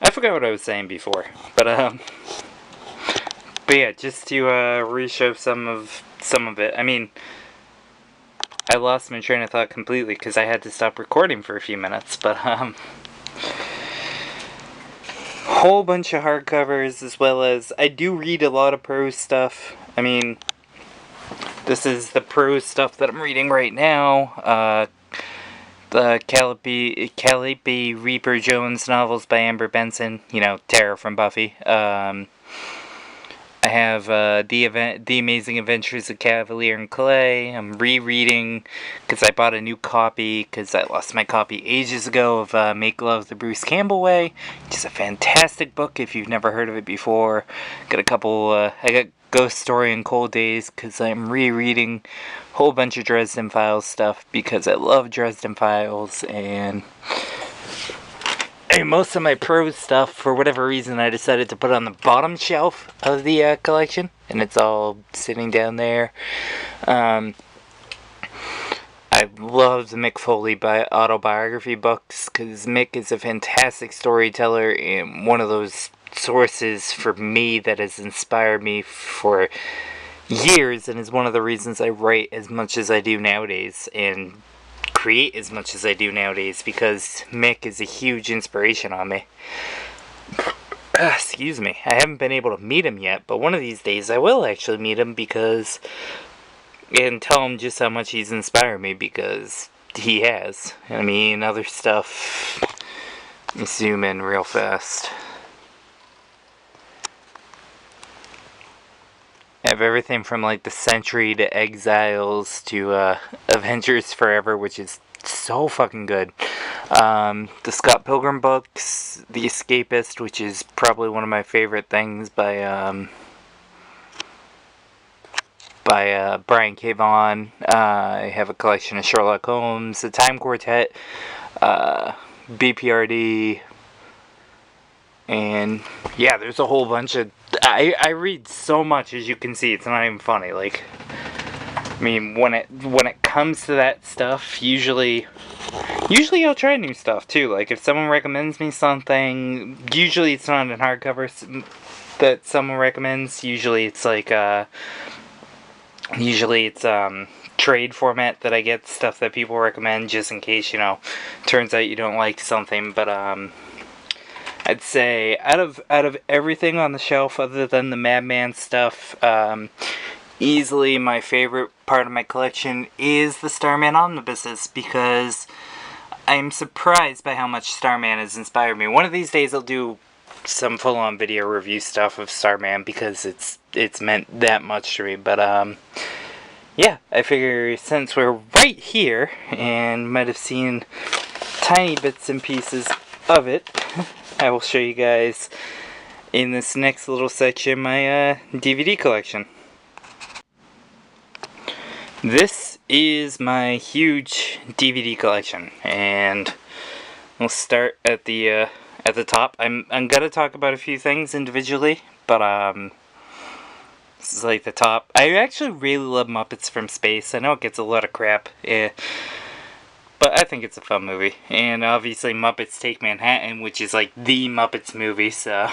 I forgot what I was saying before, but yeah, just to reshow some of it. I mean, I lost my train of thought completely because I had to stop recording for a few minutes. But whole bunch of hardcovers, as well as I do read a lot of prose stuff. I mean, this is the prose stuff that I'm reading right now. The Calliope Reaper Jones novels by Amber Benson. You know, Tara from Buffy. I have the Amazing Adventures of Cavalier and Clay. I'm rereading because I bought a new copy because I lost my copy ages ago of Make Love the Bruce Campbell Way, which is a fantastic book if you've never heard of it before. Got a couple. I got Ghost Story and Cold Days because I'm rereading a whole bunch of Dresden Files stuff because I love Dresden Files and most of my prose stuff, for whatever reason, I decided to put on the bottom shelf of the collection, and it's all sitting down there. I love the Mick Foley autobiography books, because Mick is a fantastic storyteller, and one of those sources for me that has inspired me for years, and is one of the reasons I write as much as I do nowadays, and create as much as I do nowadays, because Mick is a huge inspiration on me. Excuse me. I haven't been able to meet him yet, but one of these days I will actually meet him and tell him just how much he's inspired me, because he has. I mean, other stuff. Let me zoom in real fast. I have everything from like The Century to Exiles to Avengers Forever, which is so fucking good. The Scott Pilgrim books, The Escapist, which is probably one of my favorite things by Brian K. Vaughan. I have a collection of Sherlock Holmes, The Time Quartet, BPRD, and yeah, there's a whole bunch of. I read so much, as you can see. It's not even funny. Like, I mean, when it comes to that stuff, usually I'll try new stuff too. Like, if someone recommends me something, usually it's not in hardcover that someone recommends. Usually it's like trade format that I get stuff that people recommend, just in case, turns out you don't like something. But I'd say out of everything on the shelf other than the Madman stuff, easily my favorite part of my collection is the Starman omnibuses, because I'm surprised by how much Starman has inspired me. One of these days I'll do some full-on video review stuff of Starman, because it's meant that much to me. But yeah, I figure since we're right here and might have seen tiny bits and pieces of it, I will show you guys in this next little section my DVD collection. This is my huge DVD collection, and we'll start at the top. I'm gonna talk about a few things individually, but this is like the top. I actually really love Muppets from Space. I know it gets a lot of crap. Yeah. But I think it's a fun movie. And obviously Muppets Take Manhattan, which is like the Muppets movie, so.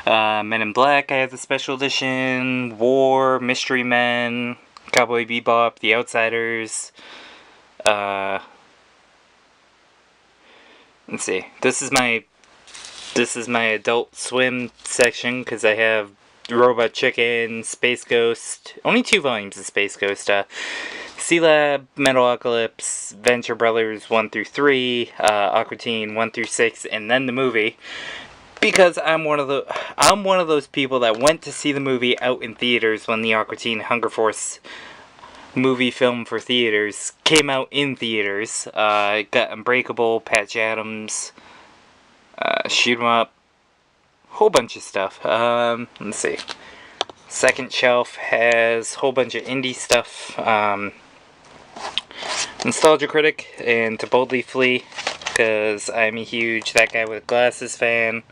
Men in Black, I have the special edition. War, Mystery Men, Cowboy Bebop, The Outsiders. Let's see. This is my Adult Swim section, because I have Robot Chicken, Space Ghost. Only 2 volumes of Space Ghost. C-Lab, Metalocalypse, Venture Brothers 1 through 3, Aqua Teen 1 through 6, and then the movie. Because I'm one of those people that went to see the movie out in theaters when the Aqua Teen Hunger Force movie film for theaters came out in theaters. Got Unbreakable, Patch Adams, Shoot 'em Up, whole bunch of stuff. Let's see. Second shelf has a whole bunch of indie stuff. Nostalgia Critic and To Boldly Flee, because I'm a huge That Guy with Glasses fan,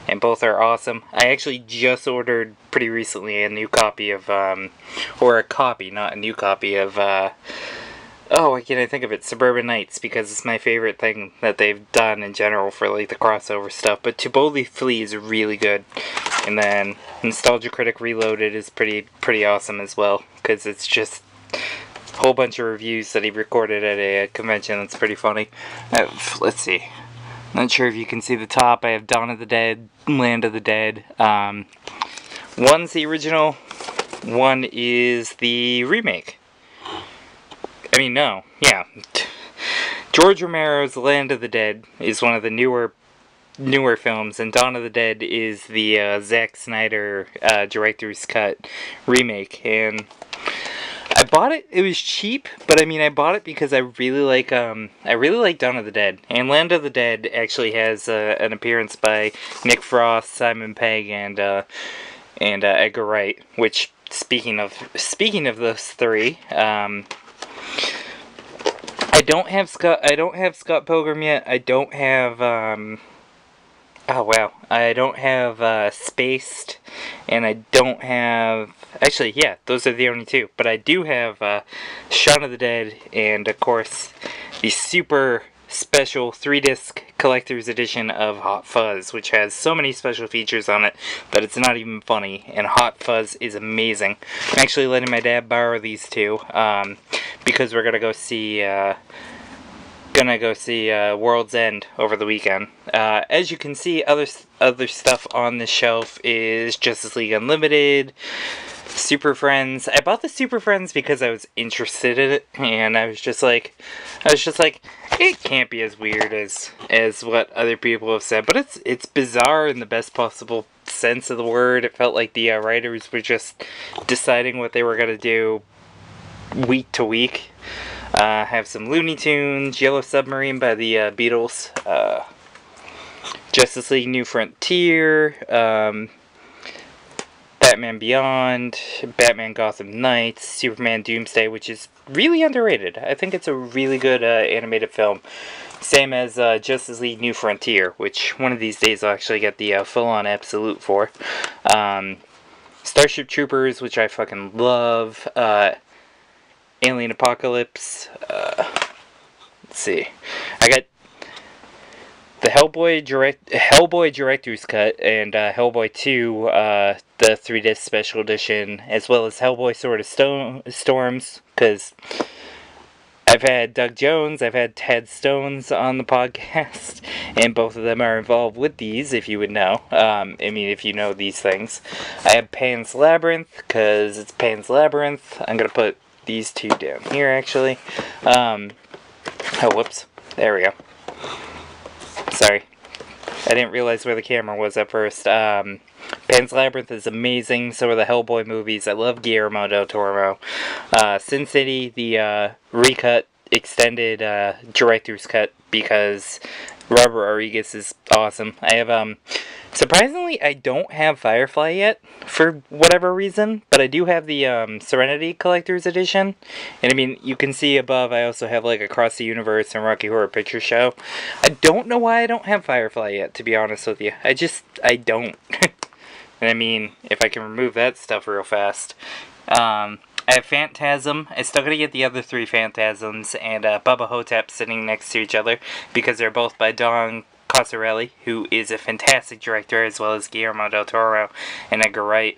and both are awesome. I actually just ordered pretty recently a new copy of, or a copy, not a new copy of, Oh, why can't I think of it? Suburban Nights, because it's my favorite thing that they've done in general for like the crossover stuff. But To Boldly Flee is really good, and then Nostalgia Critic Reloaded is pretty awesome as well, because it's just a whole bunch of reviews that he recorded at a convention. That's pretty funny. Let's see. Not sure if you can see the top. I have Dawn of the Dead, Land of the Dead. One's the original, one is the remake. I mean, no, yeah. George Romero's Land of the Dead is one of the newer films, and Dawn of the Dead is the Zack Snyder director's cut remake. And I bought it. It was cheap, but I mean, I bought it because I really like Dawn of the Dead. And Land of the Dead actually has an appearance by Nick Frost, Simon Pegg, and Edgar Wright. Which, speaking of those three. I don't have Scott Pilgrim yet. I don't have oh wow. I don't have Spaced, and I don't have, actually, yeah, those are the only two. But I do have Shaun of the Dead, and of course the super special 3-disc collector's edition of Hot Fuzz, which has so many special features on it that it's not even funny, and Hot Fuzz is amazing. I'm actually letting my dad borrow these two, because we're gonna go see World's End over the weekend. As you can see, other stuff on the shelf is Justice League Unlimited, Super Friends. I bought the Super Friends because I was interested in it, and I was just like, it can't be as weird as what other people have said, but it's bizarre in the best possible sense of the word. It felt like the writers were just deciding what they were gonna do week to week. Have some Looney Tunes, Yellow Submarine by the Beatles, Justice League New Frontier, Batman Beyond, Batman Gotham Knights, Superman Doomsday, which is really underrated. I think it's a really good animated film. Same as Justice League New Frontier, which one of these days I'll actually get the full-on absolute for. Starship Troopers, which I fucking love. Alien Apocalypse. Let's see. I got the Hellboy Director's Cut and Hellboy 2, the 3-disc special edition, as well as Hellboy Sword of Storms, because I've had Doug Jones, I've had Ted Stones on the podcast, and both of them are involved with these, if you would know. I mean, if you know these things. I have Pan's Labyrinth, because it's Pan's Labyrinth. I'm going to put these two down here, actually. Oh, whoops. There we go. Sorry. I didn't realize where the camera was at first. Pan's Labyrinth is amazing. So are the Hellboy movies. I love Guillermo del Toro. Sin City, the recut, extended director's cut, because Robert Rodriguez is awesome. I have, surprisingly, I don't have Firefly yet, for whatever reason, but I do have the Serenity Collector's Edition. And I mean, you can see above, I also have like Across the Universe and Rocky Horror Picture Show. I don't know why I don't have Firefly yet, to be honest with you. I don't. And I mean, if I can remove that stuff real fast. I have Phantasm. I still gotta get the other 3 Phantasms, and Bubba Hotep sitting next to each other, because they're both by Don Coscarelli, who is a fantastic director, as well as Guillermo del Toro and Edgar Wright,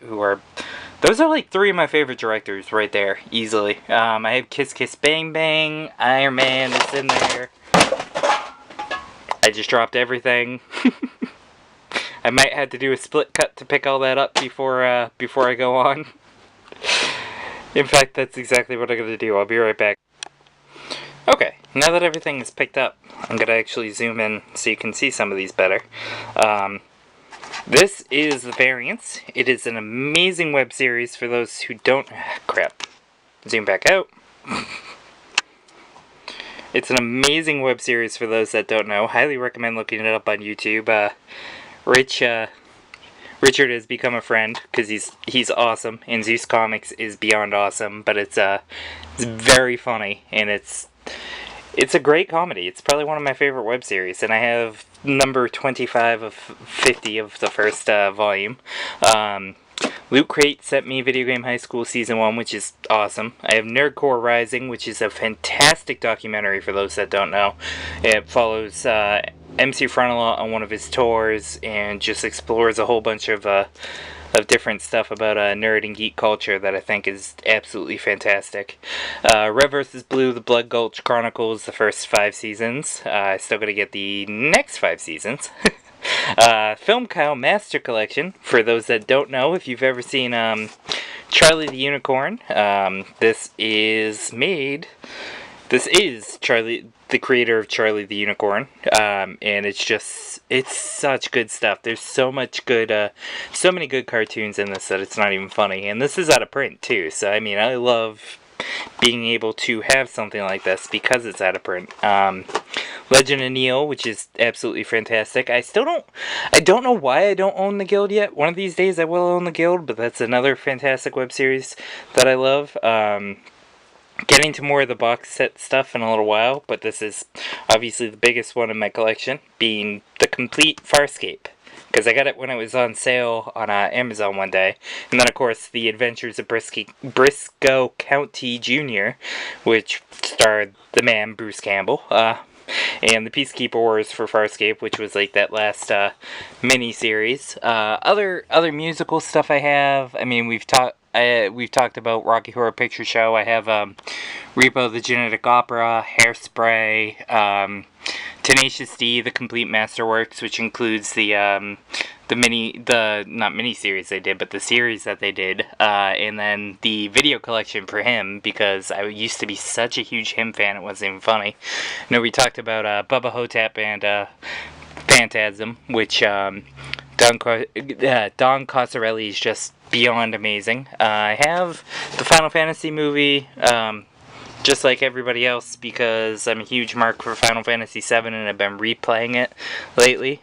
those are like 3 of my favorite directors right there, easily. I have Kiss Kiss Bang Bang, Iron Man is in there. I just dropped everything. I might have to do a split cut to pick all that up before I go on. In fact, that's exactly what I'm going to do. I'll be right back. Okay, now that everything is picked up, I'm going to actually zoom in so you can see some of these better. This is The Variants. It is an amazing web series for those who don't... crap. Zoom back out. It's an amazing web series for those that don't know. Highly recommend looking it up on YouTube. Richard has become a friend because he's awesome, and Zeus Comics is beyond awesome. But it's very funny, and it's a great comedy. It's probably one of my favorite web series, and I have number 25 of 50 of the first volume. Loot Crate sent me Video Game High School Season 1, which is awesome. I have Nerdcore Rising, which is a fantastic documentary for those that don't know. It follows MC Frontalot on one of his tours and just explores a whole bunch of different stuff about nerd and geek culture that I think is absolutely fantastic. Red vs. Blue, The Blood Gulch Chronicles, the first 5 seasons. I still gotta get the next 5 seasons. Film Cow Master Collection, for those that don't know, if you've ever seen Charlie the Unicorn, this is Charlie, the creator of Charlie the Unicorn, and it's such good stuff. There's so many good cartoons in this that it's not even funny, and this is out of print too, so I mean, I love being able to have something like this because it's out of print. Legend of Neil, which is absolutely fantastic. I don't know why I don't own the Guild yet. One of these days I will own the Guild, but that's another fantastic web series that I love. Getting to more of the box set stuff in a little while, but this is obviously the biggest one in my collection, being the Complete Farscape. Because I got it when it was on sale on Amazon one day. And then, of course, The Adventures of Briscoe County Jr., which starred the man, Bruce Campbell. And the Peacekeeper Wars for Farscape, which was like that last mini-series. Other musical stuff I have, I mean, we've talked about Rocky Horror Picture Show. I have Repo the Genetic Opera, Hairspray, Tenacious D, the Complete Masterworks, which includes not mini-series they did, but the series that they did, and then the video collection for him, because I used to be such a huge him fan, it wasn't even funny. You know, we talked about Bubba Hotep and Phantasm, which Don Coscarelli is just beyond amazing. I have the Final Fantasy movie, just like everybody else, because I'm a huge mark for Final Fantasy VII and I've been replaying it lately.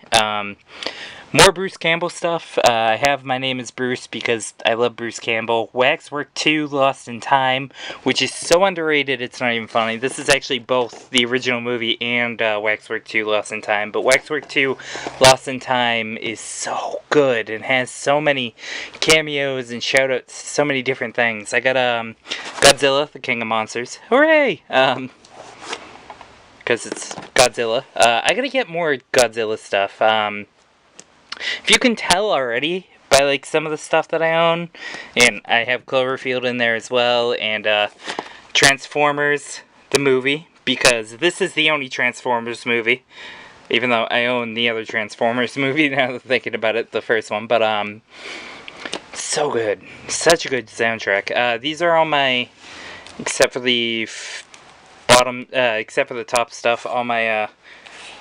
More Bruce Campbell stuff. I have My Name is Bruce because I love Bruce Campbell. Waxwork 2 Lost in Time, which is so underrated it's not even funny. This is actually both the original movie and Waxwork 2 Lost in Time. But Waxwork 2 Lost in Time is so good and has so many cameos and shoutouts, so many different things. I got Godzilla, the King of Monsters. Hooray! Because it's Godzilla. I gotta get more Godzilla stuff. If you can tell already by like some of the stuff that I own, and I have Cloverfield in there as well, and Transformers, the movie, because this is the only Transformers movie, even though I own the other Transformers movie now that I'm thinking about it, the first one, but so good. Such a good soundtrack. These are all my, except for the top stuff, all my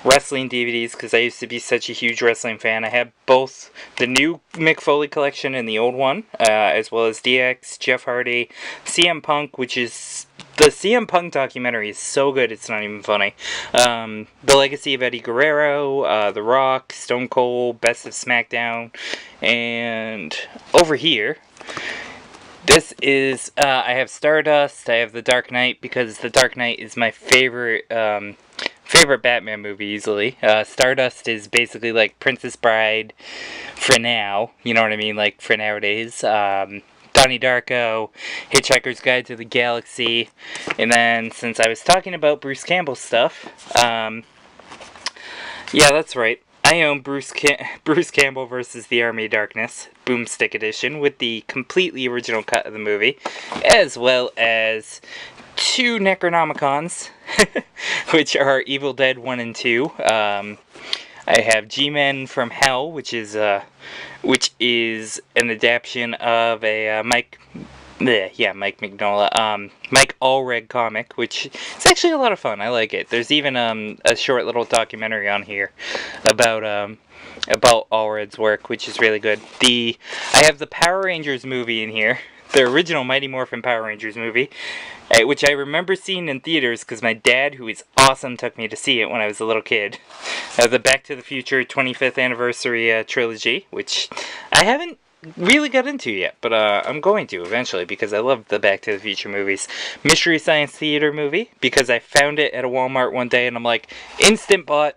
wrestling DVDs, because I used to be such a huge wrestling fan. I have both the new Mick Foley collection and the old one, as well as DX, Jeff Hardy, CM Punk, which is... The CM Punk documentary is so good, it's not even funny. The Legacy of Eddie Guerrero, The Rock, Stone Cold, Best of SmackDown, and over here... This is, I have Stardust, I have The Dark Knight, because The Dark Knight is my favorite Batman movie, easily. Stardust is basically like Princess Bride for now, you know what I mean, like for nowadays. Donnie Darko, Hitchhiker's Guide to the Galaxy, and then since I was talking about Bruce Campbell stuff, yeah, that's right. I own Bruce Campbell vs. the Army of Darkness, Boomstick Edition, with the completely original cut of the movie, as well as 2 Necronomicons, which are Evil Dead 1 and 2. I have G-Men from Hell, which is an adaptation of a Mike Mignola, Mike Allred comic, which is actually a lot of fun. I like it. There's even a short little documentary on here about Allred's work, which is really good. I have the Power Rangers movie in here, the original Mighty Morphin Power Rangers movie, which I remember seeing in theaters because my dad, who is awesome, took me to see it when I was a little kid. The Back to the Future 25th Anniversary trilogy, which I haven't really got into yet, but I'm going to eventually because I love the Back to the Future movies. Mystery Science Theater movie because I found it at a Walmart one day and I'm like, instant bought.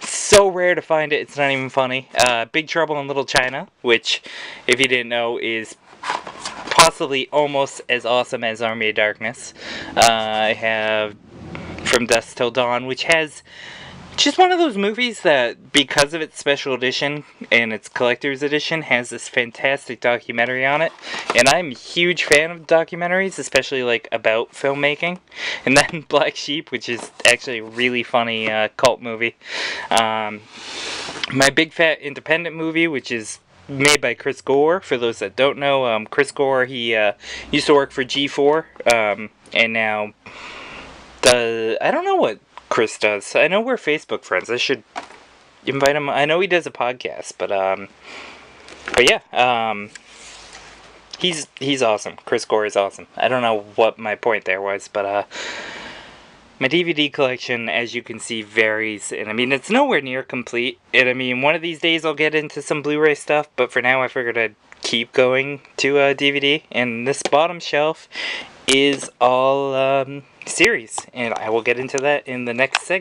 So rare to find it, it's not even funny. Big Trouble in Little China, which, if you didn't know, is possibly almost as awesome as Army of Darkness. I have From Dusk Till Dawn, which has just one of those movies that, because of its special edition and its collector's edition, has this fantastic documentary on it. And I'm a huge fan of documentaries, especially like about filmmaking. And then Black Sheep, which is actually a really funny cult movie. My Big Fat Independent movie, which is made by Chris Gore. For those that don't know, Chris Gore, he used to work for G4, and now I don't know what Chris does. I know we're Facebook friends. I should invite him. I know he does a podcast, but yeah, he's awesome. Chris Gore is awesome. I don't know what my point there was, but my DVD collection, as you can see, varies, and I mean it's nowhere near complete. And I mean one of these days I'll get into some Blu-ray stuff, but for now I figured I'd keep going to DVD. And this bottom shelf is all series, and I will get into that in the next segment.